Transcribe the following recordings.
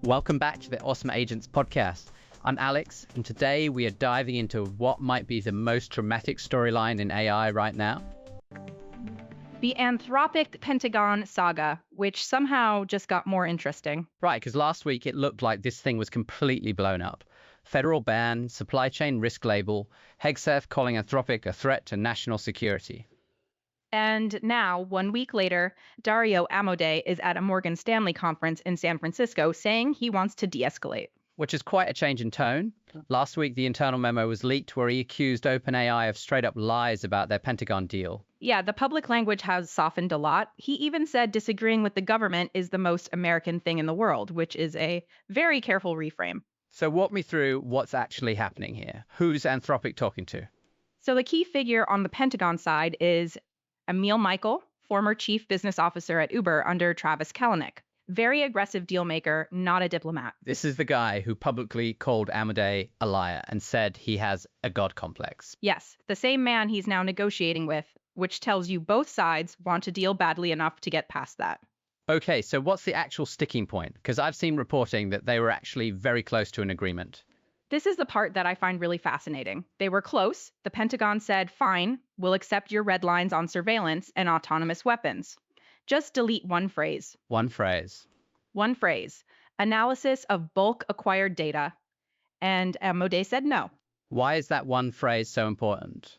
Welcome back to the Awesome Agents podcast. I'm Alex, and today we are diving into what might be the most dramatic storyline in AI right now. The Anthropic Pentagon saga, which somehow just got more interesting. Right, because last week it looked like this thing was completely blown up. Federal ban, supply chain risk label, Hegseth calling Anthropic a threat to national security. And now, 1 week later, Dario Amodei is at a Morgan Stanley conference in San Francisco saying he wants to de-escalate. Which is quite a change in tone. Last week, the internal memo was leaked where he accused OpenAI of straight-up lies about their Pentagon deal. Yeah, the public language has softened a lot. He even said disagreeing with the government is the most American thing in the world, which is a very careful reframe. So walk me through what's actually happening here. Who's Anthropic talking to? So the key figure on the Pentagon side is Emil Michael, former chief business officer at Uber under Travis Kalanick. Very aggressive deal maker, not a diplomat. This is the guy who publicly called Amodei a liar and said he has a god complex. Yes, the same man he's now negotiating with, which tells you both sides want to deal badly enough to get past that. Okay, so what's the actual sticking point? Because I've seen reporting that they were actually very close to an agreement. This is the part that I find really fascinating. They were close. The Pentagon said, fine, we'll accept your red lines on surveillance and autonomous weapons. Just delete one phrase. One phrase. One phrase. Analysis of bulk acquired data. And Amodei said no. Why is that one phrase so important?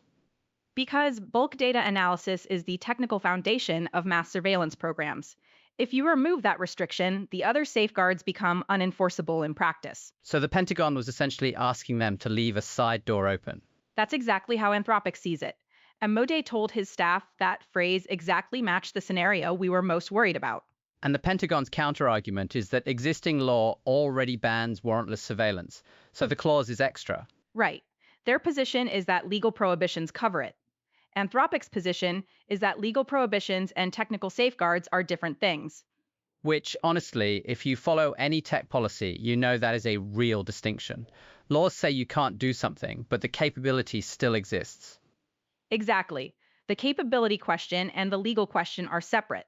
Because bulk data analysis is the technical foundation of mass surveillance programs. If you remove that restriction, the other safeguards become unenforceable in practice. So the Pentagon was essentially asking them to leave a side door open. That's exactly how Anthropic sees it. Amodei told his staff that phrase exactly matched the scenario we were most worried about. And the Pentagon's counter-argument is that existing law already bans warrantless surveillance, so the clause is extra. Right. Their position is that legal prohibitions cover it. Anthropic's position is that legal prohibitions and technical safeguards are different things. Which, honestly, if you follow any tech policy, you know that is a real distinction. Laws say you can't do something, but the capability still exists. Exactly. The capability question and the legal question are separate.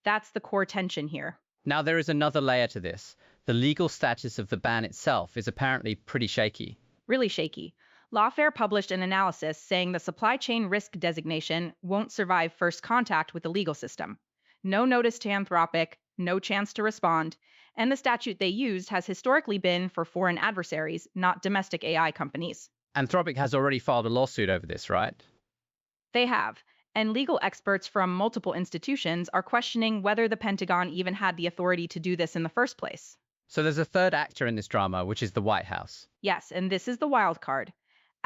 That's the core tension here. Now, there is another layer to this. The legal status of the ban itself is apparently pretty shaky. Really shaky. Lawfare published an analysis saying the supply chain risk designation won't survive first contact with the legal system. No notice to Anthropic, no chance to respond, and the statute they used has historically been for foreign adversaries, not domestic AI companies. Anthropic has already filed a lawsuit over this, right? They have, and legal experts from multiple institutions are questioning whether the Pentagon even had the authority to do this in the first place. So there's a third actor in this drama, which is the White House. Yes, and this is the wild card.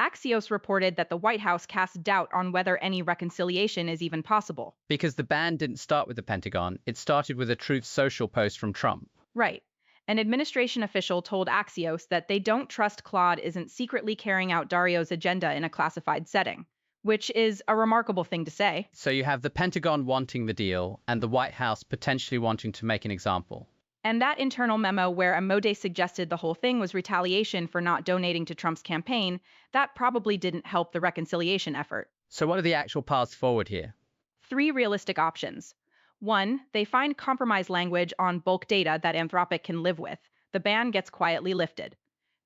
Axios reported that the White House cast doubt on whether any reconciliation is even possible. Because the ban didn't start with the Pentagon, it started with a Truth Social post from Trump. Right. An administration official told Axios that they don't trust Claude isn't secretly carrying out Dario's agenda in a classified setting, which is a remarkable thing to say. So you have the Pentagon wanting the deal and the White House potentially wanting to make an example. And that internal memo where Amodei suggested the whole thing was retaliation for not donating to Trump's campaign, that probably didn't help the reconciliation effort. So what are the actual paths forward here? 3 realistic options. 1, they find compromise language on bulk data that Anthropic can live with. The ban gets quietly lifted.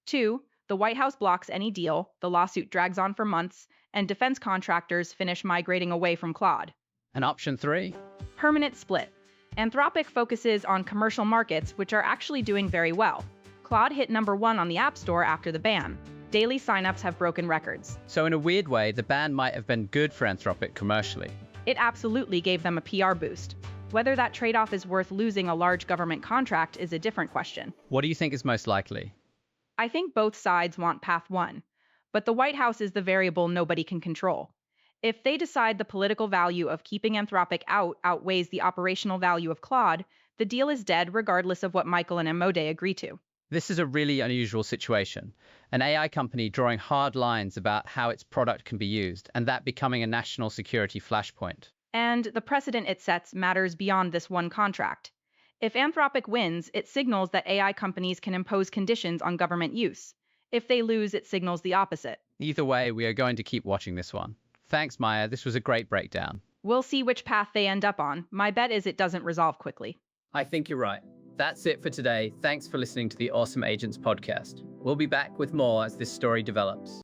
2, the White House blocks any deal, the lawsuit drags on for months, and defense contractors finish migrating away from Claude. And option 3? Permanent split. Anthropic focuses on commercial markets, which are actually doing very well. Claude hit #1 on the App Store after the ban. Daily signups have broken records. So in a weird way, the ban might have been good for Anthropic commercially. It absolutely gave them a PR boost. Whether that trade-off is worth losing a large government contract is a different question. What do you think is most likely? I think both sides want path 1, but the White House is the variable nobody can control. If they decide the political value of keeping Anthropic out outweighs the operational value of Claude, the deal is dead regardless of what Michael and Amodei agree to. This is a really unusual situation. An AI company drawing hard lines about how its product can be used, and that becoming a national security flashpoint. And the precedent it sets matters beyond this one contract. If Anthropic wins, it signals that AI companies can impose conditions on government use. If they lose, it signals the opposite. Either way, we are going to keep watching this one. Thanks, Maya. This was a great breakdown. We'll see which path they end up on. My bet is it doesn't resolve quickly. I think you're right. That's it for today. Thanks for listening to the Awesome Agents podcast. We'll be back with more as this story develops.